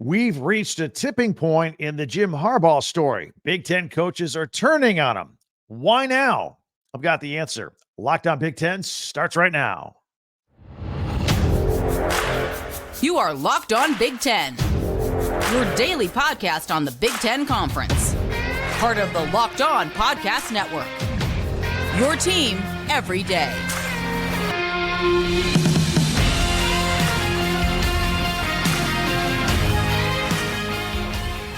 We've reached a tipping point in the Jim Harbaugh story. Big Ten coaches are turning on him. Why now? I've got the answer. Locked On Big Ten starts right now. You are Locked On Big Ten, your daily podcast on the Big Ten Conference. Part of the Locked On Podcast Network. Your team every day.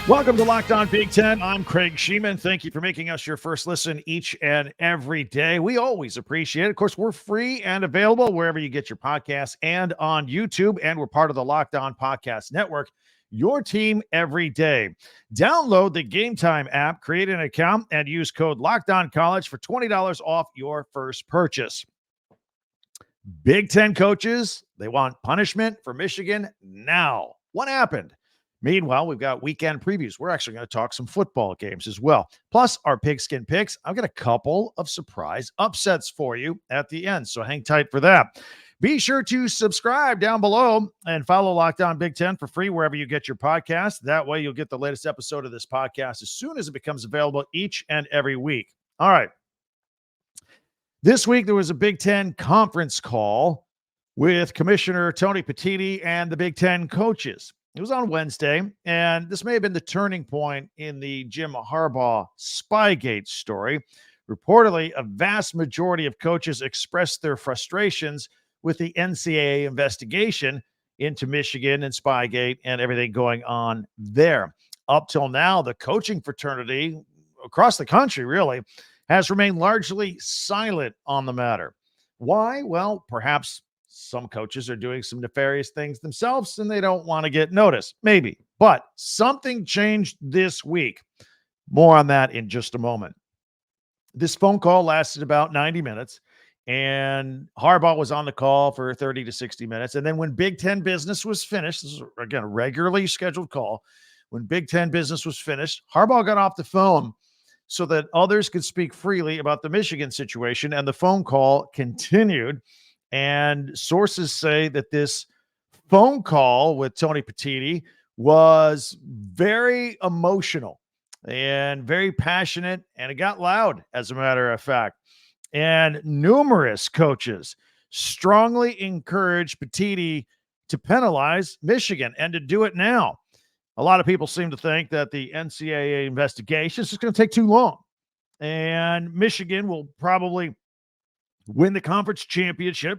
Welcome to Locked On Big Ten. I'm Craig Sheeman. Thank you for making us your first listen each and every day. We always appreciate it. Of course, we're free and available wherever you get your podcasts and on YouTube, and we're part of the Locked On Podcast Network, your team every day. Download the Game Time app, create an account, and use code LOCKEDONCollege for $20 off your first purchase. Big Ten coaches, they want punishment for Michigan now. What happened? Meanwhile, we've got weekend previews. We're actually going to talk some football games as well. Plus, our PigSkin Picks. I've got a couple of surprise upsets for you at the end, so hang tight for that. Be sure to subscribe down below and follow Locked On Big Ten for free wherever you get your podcast. That way, you'll get the latest episode of this podcast as soon as it becomes available each and every week. All right. This week, there was a Big Ten conference call with Commissioner Tony Petitti and the Big Ten coaches. It was on Wednesday, and this may have been the turning point in the Jim Harbaugh SpyGate story. Reportedly, a vast majority of coaches expressed their frustrations with the NCAA investigation into Michigan and SpyGate and everything going on there. Up till now, the coaching fraternity across the country really has remained largely silent on the matter. Why? Well, perhaps some coaches are doing some nefarious things themselves and they don't want to get noticed. Maybe. But something changed this week. More on that in just a moment. This phone call lasted about 90 minutes, and Harbaugh was on the call for 30 to 60 minutes. And then when Big Ten business was finished, this is, again, a regularly scheduled call. When Big Ten business was finished, Harbaugh got off the phone so that others could speak freely about the Michigan situation, and the phone call continued. And sources say that this phone call with Tony Petitti was very emotional and very passionate, and it got loud, as a matter of fact. And numerous coaches strongly encouraged Petitti to penalize Michigan and to do it now. A lot of people seem to think that the NCAA investigation is just going to take too long, and Michigan will probably win the conference championship,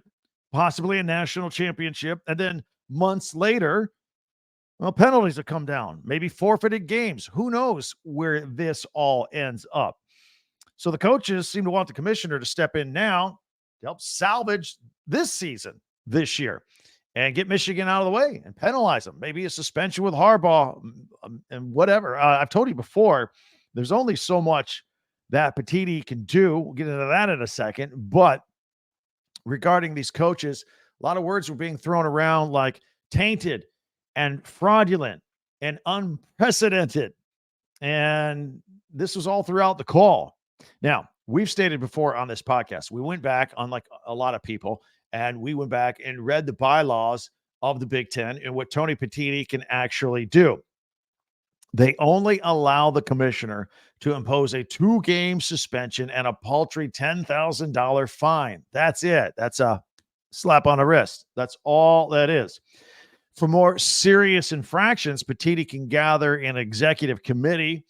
possibly a national championship, and then months later, well, penalties will come down, maybe forfeited games. Who knows where this all ends up? So the coaches seem to want the commissioner to step in now to help salvage this season, this year, and get Michigan out of the way and penalize them. Maybe a suspension with Harbaugh and whatever. I've told you before, there's only so much that Petitti can do. We'll get into that in a second. But regarding these coaches, a lot of words were being thrown around like tainted and fraudulent and unprecedented. And this was all throughout the call. Now, we've stated before on this podcast, we went back, unlike a lot of people, and we went back and read the bylaws of the Big Ten and what Tony Petitti can actually do. They only allow the commissioner to impose a 2-game suspension and a paltry $10,000 fine. That's it. That's a slap on the wrist. That's all that is. For more serious infractions, Petitti can gather an executive committee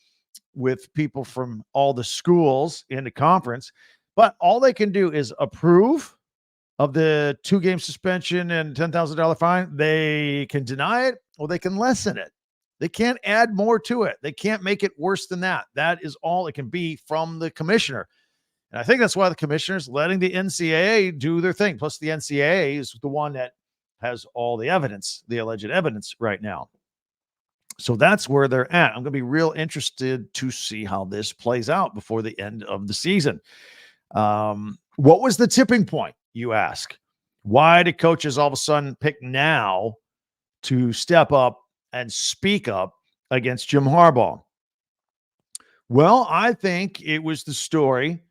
with people from all the schools in the conference, but all they can do is approve of the 2-game suspension and $10,000 fine. They can deny it or they can lessen it. They can't add more to it. They can't make it worse than that. That is all it can be from the commissioner. And I think that's why the commissioner's letting the NCAA do their thing. Plus, the NCAA is the one that has all the evidence, the alleged evidence right now. So that's where they're at. I'm going to be real interested to see how this plays out before the end of the season. What was the tipping point, you ask? Why did coaches all of a sudden pick now to step up and speak up against Jim Harbaugh? Well, I think it was the story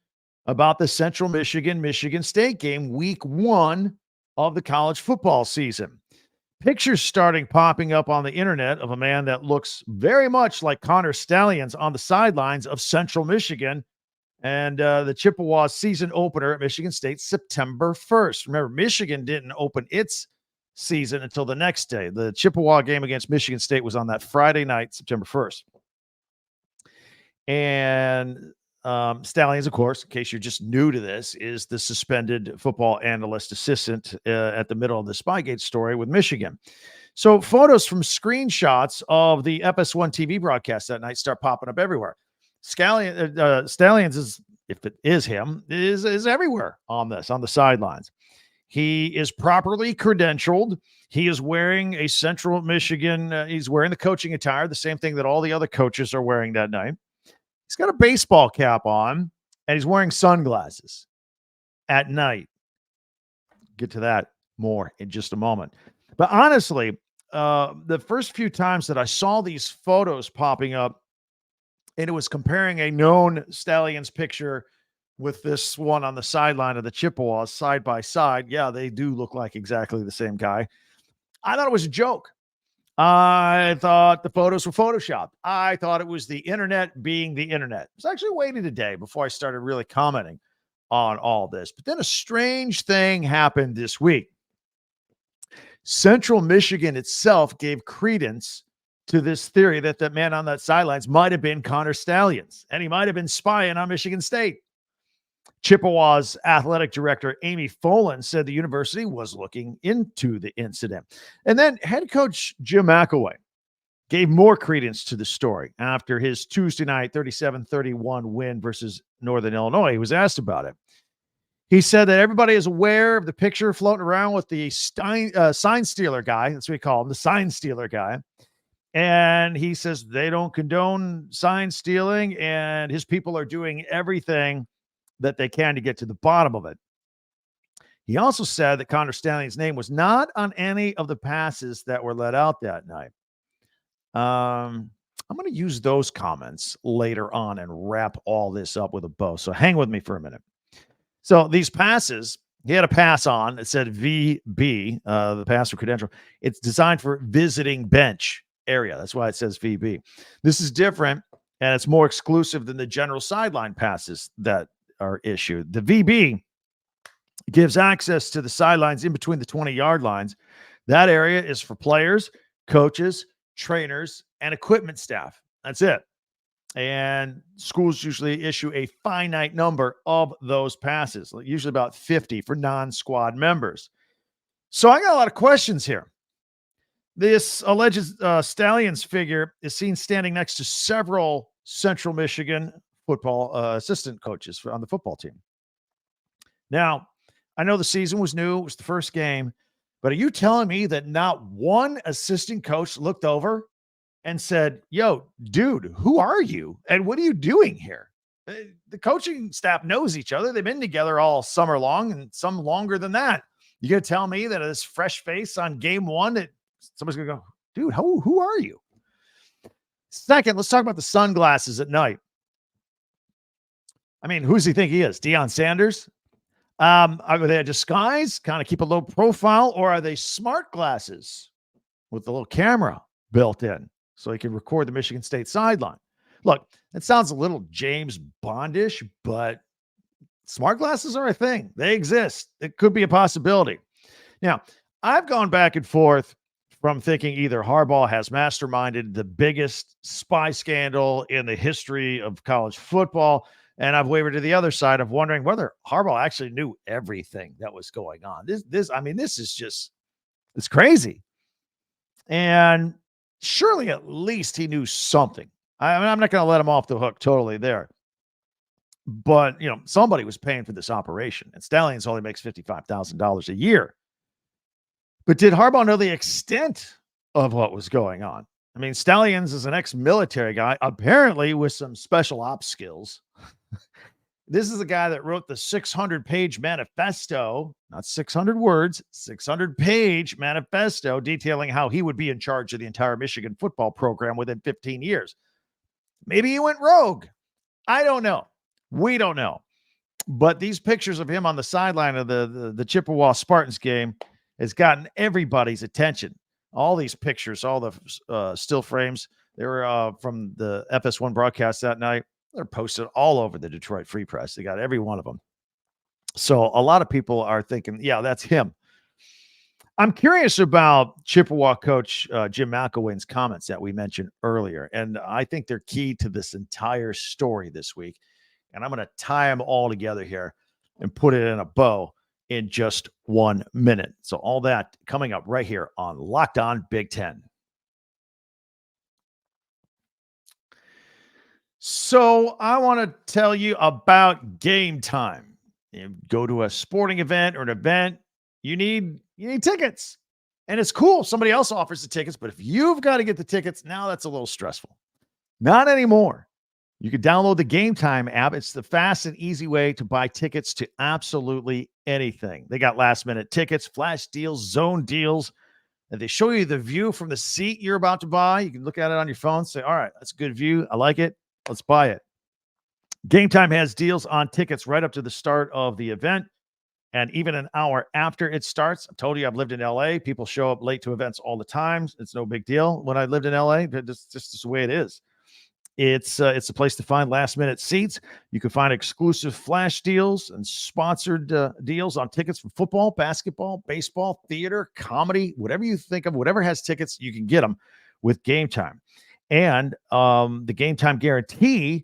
about the Central Michigan State game, week 1 of the college football season. Pictures starting popping up on the internet of a man that looks very much like Connor Stalions on the sidelines of Central Michigan and the Chippewa season opener at Michigan State September 1st. Remember, Michigan didn't open its season until the next day. The Chippewa game against Michigan State was on that Friday night, September 1st. And Stalions, of course, in case you're just new to this, is the suspended football analyst assistant at the middle of the Spygate story with Michigan. So photos from screenshots of the FS1 TV broadcast that night start popping up everywhere. Stalions is, if it is him, is everywhere on this, on the sidelines. He is properly credentialed. He is wearing a Central Michigan. He's wearing the coaching attire, the same thing that all the other coaches are wearing that night. He's got a baseball cap on, and he's wearing sunglasses at night. Get to that more in just a moment. But honestly, the first few times that I saw these photos popping up, and it was comparing a known Stalions picture with this one on the sideline of the Chippewas side by side. Yeah, they do look like exactly the same guy. I thought it was a joke. I thought the photos were photoshopped. I thought it was the internet being the internet. I was actually waiting a day before I started really commenting on all this. But then a strange thing happened this week. Central Michigan itself gave credence to this theory that that man on that sidelines might have been Connor Stalions, and he might have been spying on Michigan State. Chippewa's athletic director, Amy Folan, said the university was looking into the incident. And then head coach Jim McElwain gave more credence to the story after his Tuesday night 37-31 win versus Northern Illinois. He was asked about it. He said that everybody is aware of the picture floating around with the sign stealer guy. That's what we call him, the sign stealer guy. And he says they don't condone sign stealing, and his people are doing everything that they can to get to the bottom of it. He also said that Connor Stalions' name was not on any of the passes that were let out that night. I'm going to use those comments later on and wrap all this up with a bow. So hang with me for a minute. So these passes, he had a pass on. It said VB, the pass for credential. It's designed for visiting bench area. That's why it says VB. This is different, and it's more exclusive than the general sideline passes that are issued. The VB gives access to the sidelines in between the 20-yard lines. That area is for players, coaches, trainers, and equipment staff. That's it. And schools usually issue a finite number of those passes, usually about 50 for non-squad members. So I got a lot of questions here. This alleged Stalions figure is seen standing next to several Central Michigan football assistant coaches on the football team. Now, I know the season was new. It was the first game. But are you telling me that not one assistant coach looked over and said, yo, dude, who are you? And what are you doing here? The coaching staff knows each other. They've been together all summer long and some longer than that. You going to tell me that this fresh face on game one, that somebody's going to go, dude, who are you? Second, let's talk about the sunglasses at night. I mean, who does he think he is? Deion Sanders? Are they a disguise, kind of keep a low profile, or are they smart glasses with a little camera built in so he can record the Michigan State sideline? Look, it sounds a little James Bondish, but smart glasses are a thing. They exist. It could be a possibility. Now, I've gone back and forth from thinking either Harbaugh has masterminded the biggest spy scandal in the history of college football, and I've wavered to the other side of wondering whether Harbaugh actually knew everything that was going on. This is just, it's crazy. And surely at least he knew something. I'm not going to let him off the hook totally there. But, somebody was paying for this operation, and Stalions only makes $55,000 a year. But did Harbaugh know the extent of what was going on? I mean, Stalions is an ex-military guy, apparently with some special ops skills. This is a guy that wrote the 600-page manifesto, not 600 words, 600-page manifesto detailing how he would be in charge of the entire Michigan football program within 15 years. Maybe he went rogue. I don't know. We don't know. But these pictures of him on the sideline of the Chippewa Spartans game has gotten everybody's attention. All these pictures, all the still frames, they were from the FS1 broadcast that night. They're posted all over the Detroit Free Press. They got every one of them. So a lot of people are thinking, yeah, that's him. I'm curious about Chippewa coach Jim McElwain's comments that we mentioned earlier. And I think they're key to this entire story this week. And I'm going to tie them all together here and put it in a bow in just 1 minute. So all that coming up right here on Locked On Big Ten. So I want to tell you about Game Time. You go to a sporting event or an event, you need tickets. And it's cool. Somebody else offers the tickets, but if you've got to get the tickets, now that's a little stressful. Not anymore. You can download the Game Time app. It's the fast and easy way to buy tickets to absolutely anything. They got last-minute tickets, flash deals, zone deals, and they show you the view from the seat you're about to buy. You can look at it on your phone, say, all right, that's a good view. I like it. Let's buy it. Game Time has deals on tickets right up to the start of the event and even an hour after it starts. I told you I've lived in LA. People show up late to events all the time. It's no big deal. When I lived in LA, it's just the way it is. It's a place to find last-minute seats. You can find exclusive flash deals and sponsored deals on tickets for football, basketball, baseball, theater, comedy, whatever you think of, whatever has tickets, you can get them with Game Time. And the Game Time guarantee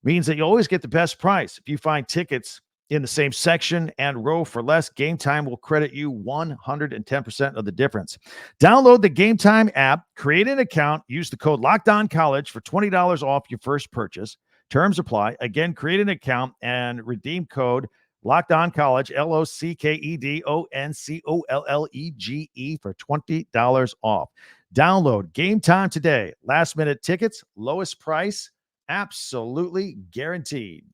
means that you always get the best price. If you find tickets in the same section and row for less, Game Time will credit you 110% of the difference. Download the Game Time app, create an account, use the code LOCKEDONCollege for $20 off your first purchase. Terms apply. Again, create an account and redeem code LOCKEDONCollege, LOCKEDONCOLLEGE for $20 off. Download Game Time today. Last minute tickets, lowest price, absolutely guaranteed.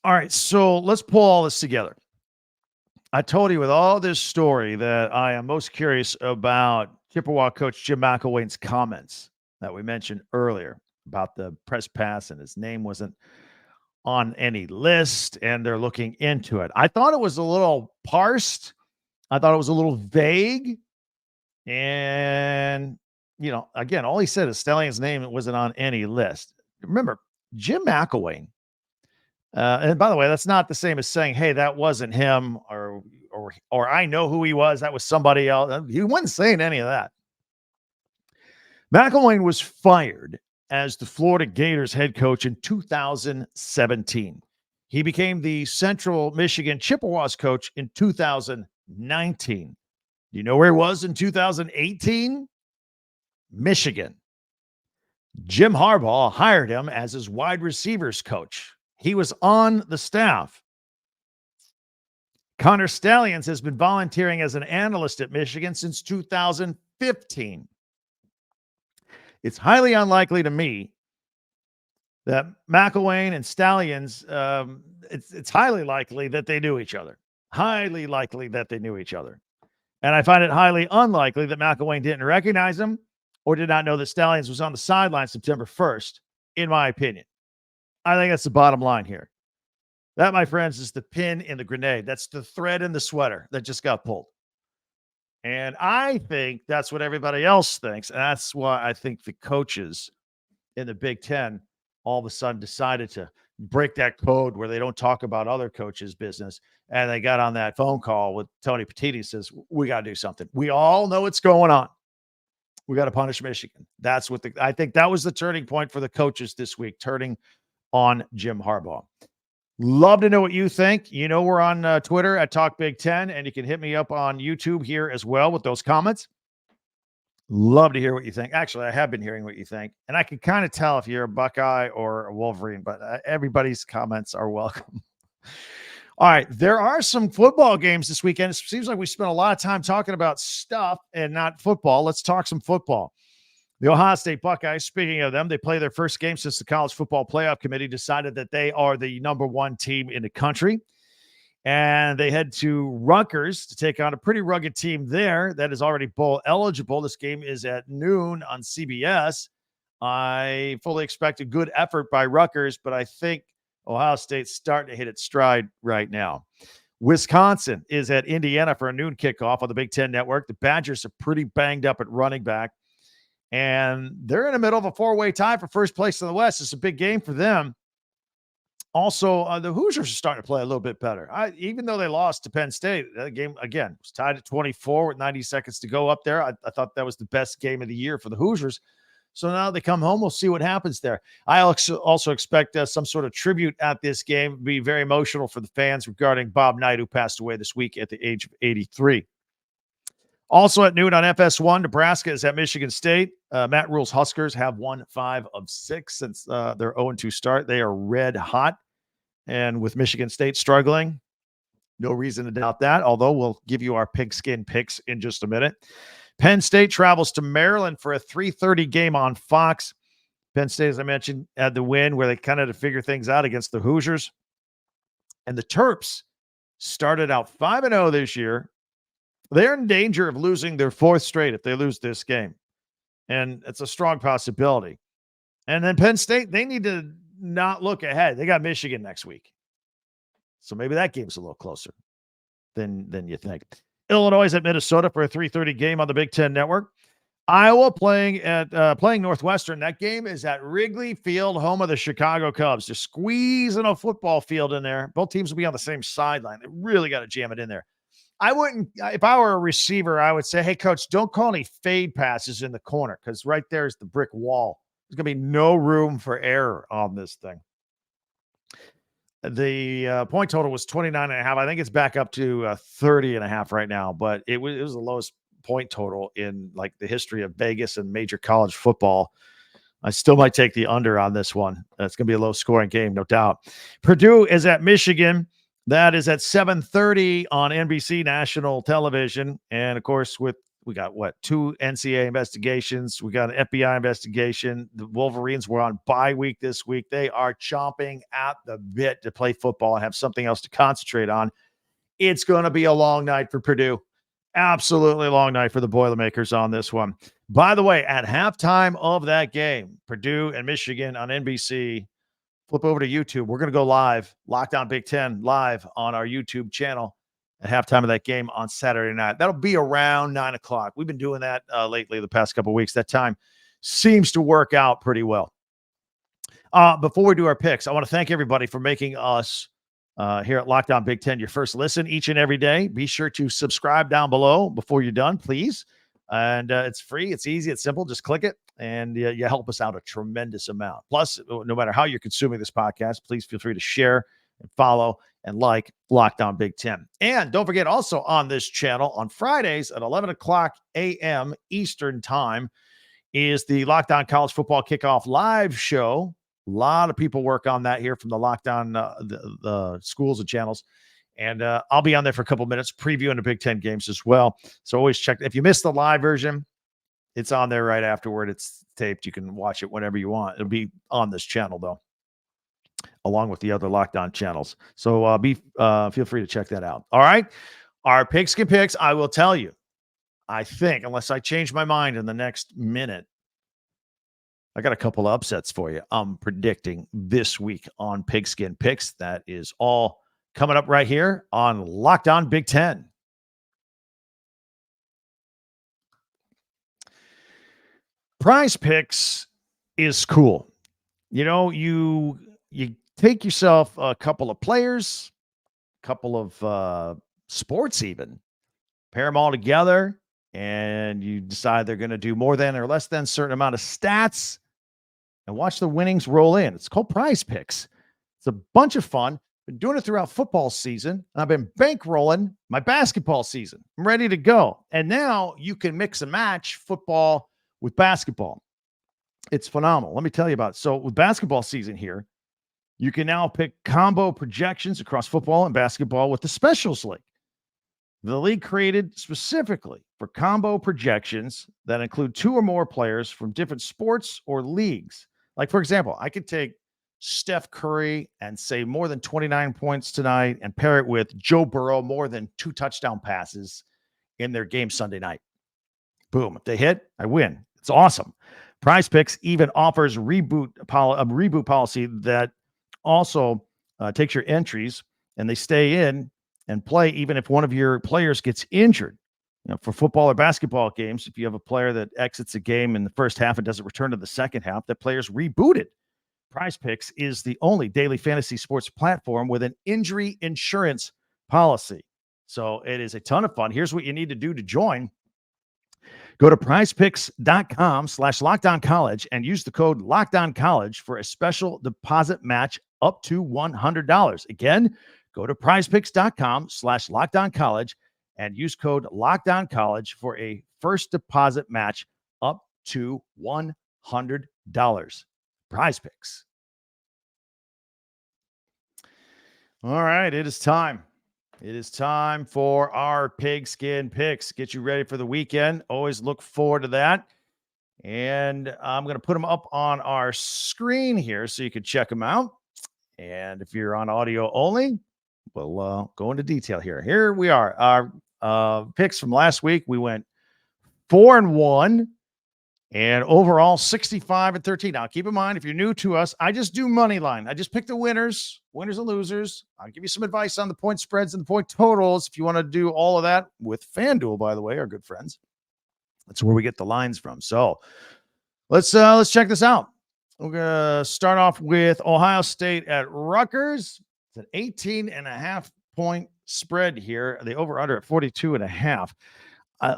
All right, so let's pull all this together. I told you with all this story that I am most curious about Chippewa coach Jim McElwain's comments that we mentioned earlier about the press pass and his name wasn't on any list and they're looking into it. I thought it was a little parsed. I thought it was a little vague. And, again, all he said is Stallion's name wasn't on any list. Remember, Jim McElwain. And by the way, that's not the same as saying, hey, that wasn't him or I know who he was. That was somebody else. He wasn't saying any of that. McElwain was fired as the Florida Gators head coach in 2017. He became the Central Michigan Chippewas coach in 2019. Do you know where he was in 2018? Michigan. Jim Harbaugh hired him as his wide receivers coach. He was on the staff. Connor Stalions has been volunteering as an analyst at Michigan since 2015. It's highly unlikely to me that McElwain and Stalions, it's highly likely that they knew each other. Highly likely that they knew each other. And I find it highly unlikely that McElwain didn't recognize him or did not know that Stalions was on the sideline September 1st, in my opinion. I think that's the bottom line here. That, my friends, is the pin in the grenade. That's the thread in the sweater that just got pulled. And I think that's what everybody else thinks. And that's why I think the coaches in the Big Ten all of a sudden decided to break that code where they don't talk about other coaches' business. And they got on that phone call with Tony Petitti, says, we got to do something. We all know what's going on. We got to punish Michigan. That's what I think that was the turning point for the coaches this week, turning on Jim Harbaugh. Love to know what you think. We're on Twitter at Talk Big Ten, and you can hit me up on YouTube here as well with those comments. Love to hear what you think. Actually, I have been hearing what you think, and I can kind of tell if you're a Buckeye or a Wolverine, but everybody's comments are welcome. All right, there are some football games this weekend. It seems like we spent a lot of time talking about stuff and not football. Let's talk some football. The Ohio State Buckeyes, speaking of them, they play their first game since the College Football Playoff Committee decided that they are the number one team in the country. And they head to Rutgers to take on a pretty rugged team there that is already bowl eligible. This game is at noon on CBS. I fully expect a good effort by Rutgers, but I think Ohio State's starting to hit its stride right now. Wisconsin is at Indiana for a noon kickoff on the Big Ten Network. The Badgers are pretty banged up at running back, and they're in the middle of a four-way tie for first place in the West. It's a big game for them. Also, the Hoosiers are starting to play a little bit better. Even though they lost to Penn State, that game, again, was tied at 24 with 90 seconds to go up there. I thought that was the best game of the year for the Hoosiers. So now they come home. We'll see what happens there. I also expect some sort of tribute at this game. It'll be very emotional for the fans regarding Bob Knight, who passed away this week at the age of 83. Also at noon on FS1, Nebraska is at Michigan State. Matt Rule's Huskers have won 5 of 6 since their 0-2 start. They are red hot. And with Michigan State struggling, no reason to doubt that, although we'll give you our pigskin picks in just a minute. Penn State travels to Maryland for a 3:30 game on Fox. Penn State, as I mentioned, had the win where they kind of had to figure things out against the Hoosiers. And the Terps started out 5-0 this year. They're in danger of losing their 4th straight if they lose this game. And it's a strong possibility. And then Penn State, they need to not look ahead. They got Michigan next week. So maybe that game's a little closer than you think. Illinois is at Minnesota for a 3:30 game on the Big Ten Network. Iowa playing Northwestern. That game is at Wrigley Field, home of the Chicago Cubs. Just squeezing a football field in there. Both teams will be on the same sideline. They really got to jam it in there. I wouldn't, if I were a receiver, I would say, hey, coach, don't call any fade passes in the corner because right there is the brick wall. There's going to be no room for error on this thing. The point total was 29.5. I think it's back up to 30.5 right now, but it was the lowest point total in like the history of Vegas and major college football. I still might take the under on this one. It's going to be a low scoring game, no doubt. Purdue is at Michigan. That is at 7:30 on NBC national television. And of course, we got 2 NCAA investigations. We got an FBI investigation. The Wolverines were on bye week this week. They are chomping at the bit to play football and have something else to concentrate on. It's going to be a long night for Purdue. Absolutely long night for the Boilermakers on this one. By the way, at halftime of that game, Purdue and Michigan on NBC, flip over to YouTube. We're going to go live, Locked On Big Ten, live on our YouTube channel at halftime of that game on Saturday night. That'll be around 9 o'clock. We've been doing that lately the past couple of weeks. That time seems to work out pretty well. Before we do our picks, I want to thank everybody for making us here at Locked On Big Ten your first listen each and every day. Be sure to subscribe down below before you're done, please. And it's free. It's easy. It's simple. Just click it, and you help us out a tremendous amount. Plus, no matter how you're consuming this podcast, please feel free to share and follow and like Locked On Big Ten. And don't forget, also on this channel on Fridays at 11 o'clock a.m. Eastern time is the Locked On College Football Kickoff live show. A lot of people work on that here from the Locked On the schools and channels. And I'll be on there for a couple minutes previewing the Big Ten games as well. So always check. If you missed the live version, it's on there right afterward. It's taped. You can watch it whenever you want. It'll be on this channel, though, along with the other Locked On channels. So feel free to check that out. All right. Our Pigskin Picks, I will tell you, I think, unless I change my mind in the next minute, I got a couple of upsets for you. I'm predicting this week on Pigskin Picks. That is all coming up right here on Locked On Big Ten. Prize Picks is cool. You know, you take yourself a couple of players, a couple of sports even, pair them all together, and you decide they're going to do more than or less than a certain amount of stats and watch the winnings roll in. It's called Prize Picks. It's a bunch of fun. Been doing it throughout football season, and I've been bankrolling my basketball season. I'm ready to go. And now you can mix and match football with basketball. It's phenomenal. Let me tell you about it. So with basketball season here, you can now pick combo projections across football and basketball with the Specials League. The league created specifically for combo projections that include 2 or more players from different sports or leagues. Like, for example, I could take Steph Curry and say more than 29 points tonight and pair it with Joe Burrow, more than 2 touchdown passes in their game Sunday night. Boom. If they hit, I win. It's awesome. Prize Picks even offers a reboot policy that also takes your entries and they stay in and play even if one of your players gets injured. For football or basketball games, if you have a player that exits a game in the first half and doesn't return to the second half, that player's rebooted. Prize Picks is the only daily fantasy sports platform with an injury insurance policy. So it is a ton of fun. Here's what you need to do to join. Go to prizepicks.com/LockedOnCollege and use the code LockedOnCollege for a special deposit match up to $100. Again, go to prizepicks.com/LockedOnCollege and use code LockedOnCollege for a first deposit match up to $100. Prize Picks. All right, it is time. It is time for our Pigskin Picks. Get you ready for the weekend. Always look forward to that. And I'm going to put them up on our screen here so you can check them out. And if you're on audio only, we'll go into detail here. Here we are. Our picks from last week, we went 4-1 and overall 65-13. Now, keep in mind, if you're new to us, I just do money line. I just pick the winners and losers. I'll give you some advice on the point spreads and the point totals. If you want to do all of that with FanDuel, by the way, our good friends, that's where we get the lines from. So let's check this out. We're going to start off with Ohio State at Rutgers. It's an 18.5 point spread here. The over-under at 42.5.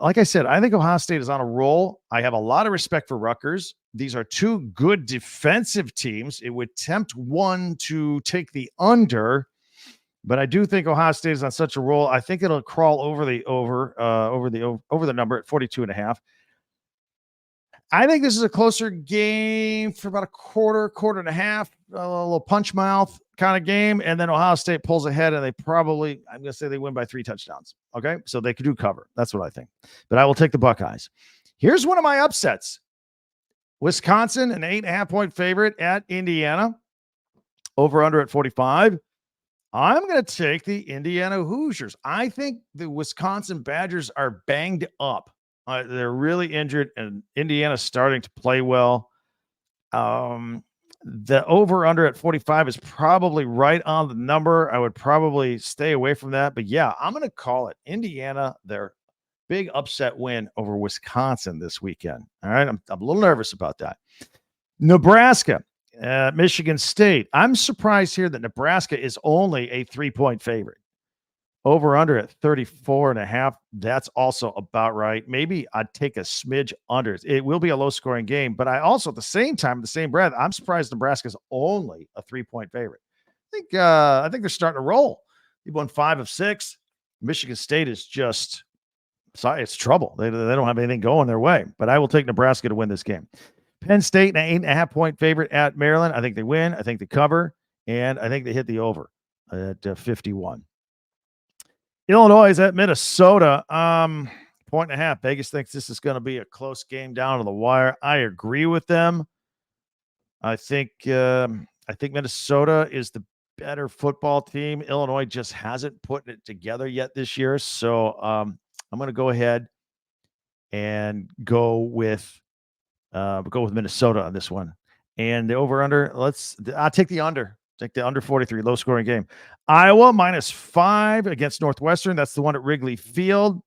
Like I said, I think Ohio State is on a roll. I have a lot of respect for Rutgers. These are two good defensive teams. It would tempt one to take the under, but I do think Ohio State is on such a roll. I think it'll crawl over the number at 42.5. I think this is a closer game for about a quarter and a half, a little punch mouth kind of game. And then Ohio State pulls ahead and I'm going to say they win by 3 touchdowns. Okay. So they could do cover. That's what I think, but I will take the Buckeyes. Here's one of my upsets. Wisconsin, an 8.5 point favorite at Indiana, over under at 45. I'm going to take the Indiana Hoosiers. I think the Wisconsin Badgers are banged up. They're really injured, and Indiana's starting to play well. The over-under at 45 is probably right on the number. I would probably stay away from that. But, yeah, I'm going to call it. Indiana, their big upset win over Wisconsin this weekend. All right, I'm a little nervous about that. Nebraska, Michigan State. I'm surprised here that Nebraska is only a 3-point favorite. Over under at 34.5. That's also about right. Maybe I'd take a smidge under. It will be a low scoring game, but I also at the same time, in the same breath, I'm surprised Nebraska's only a 3-point favorite. I think they're starting to roll. They won 5 of 6. Michigan State is just it's trouble. They don't have anything going their way, but I will take Nebraska to win this game. Penn State, an 8.5 point favorite at Maryland. I think they win. I think they cover, and I think they hit the over at 51. Illinois is at Minnesota, 1.5. Vegas thinks this is going to be a close game down to the wire. I agree with them. I think Minnesota is the better football team. Illinois just hasn't put it together yet this year. So I'm going to go ahead and go with Minnesota on this one. And the over-under, I'll take the under. Take the under 43, low scoring game. Iowa -5 against Northwestern. That's the one at Wrigley Field.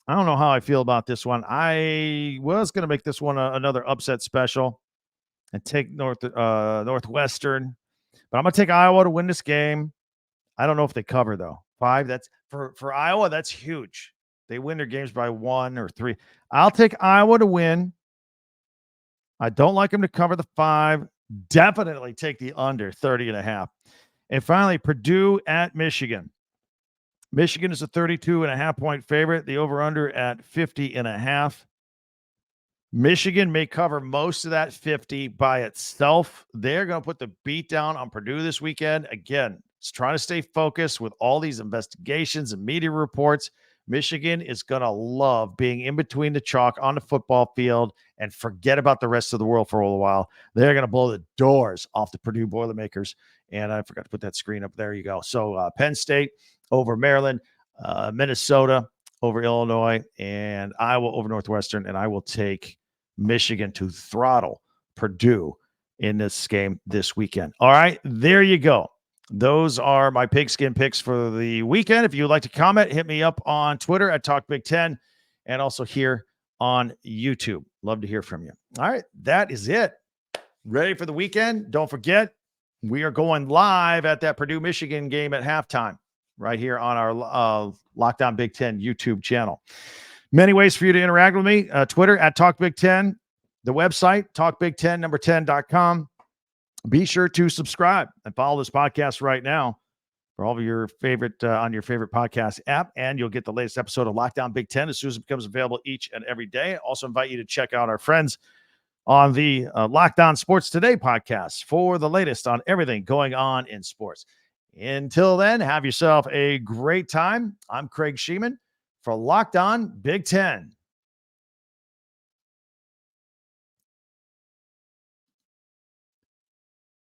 I don't know how I feel about this one. I was going to make this one another upset special and take Northwestern, but I'm going to take Iowa to win this game. I don't know if they cover though. 5. That's for Iowa. That's huge. They win their games by 1 or 3. I'll take Iowa to win. I don't like them to cover the 5. Definitely take the under 30.5. And finally, Purdue at Michigan. Michigan is a 32.5 point favorite. The over-under at 50.5. Michigan may cover most of that 50 by itself. They're going to put the beat down on Purdue this weekend. Again, it's trying to stay focused with all these investigations and media reports. Michigan is going to love being in between the chalk on the football field and forget about the rest of the world for a little while. They're going to blow the doors off the Purdue Boilermakers. And I forgot to put that screen up. There you go. So Penn State over Maryland, Minnesota over Illinois, and Iowa over Northwestern. And I will take Michigan to throttle Purdue in this game this weekend. All right, there you go. those are my pigskin picks for the weekend. If you would like to comment, hit me up on Twitter at Talk Big Ten and also here on YouTube. Love to hear from you. All right, that is it. Ready for the weekend? Don't forget, we are going live at that Purdue Michigan game at halftime right here on our Locked On Big Ten YouTube channel. Many ways for you to interact with me. Twitter at Talk Big Ten, the website, talkbig10 10.com. Be sure to subscribe and follow this podcast right now for all of your favorite on your favorite podcast app, and you'll get the latest episode of Locked On Big Ten as soon as it becomes available each and every day. Also invite you to check out our friends on the Locked On Sports Today podcast for the latest on everything going on in sports. Until then, have yourself a great time. I'm Craig Sheeman for Locked On Big Ten.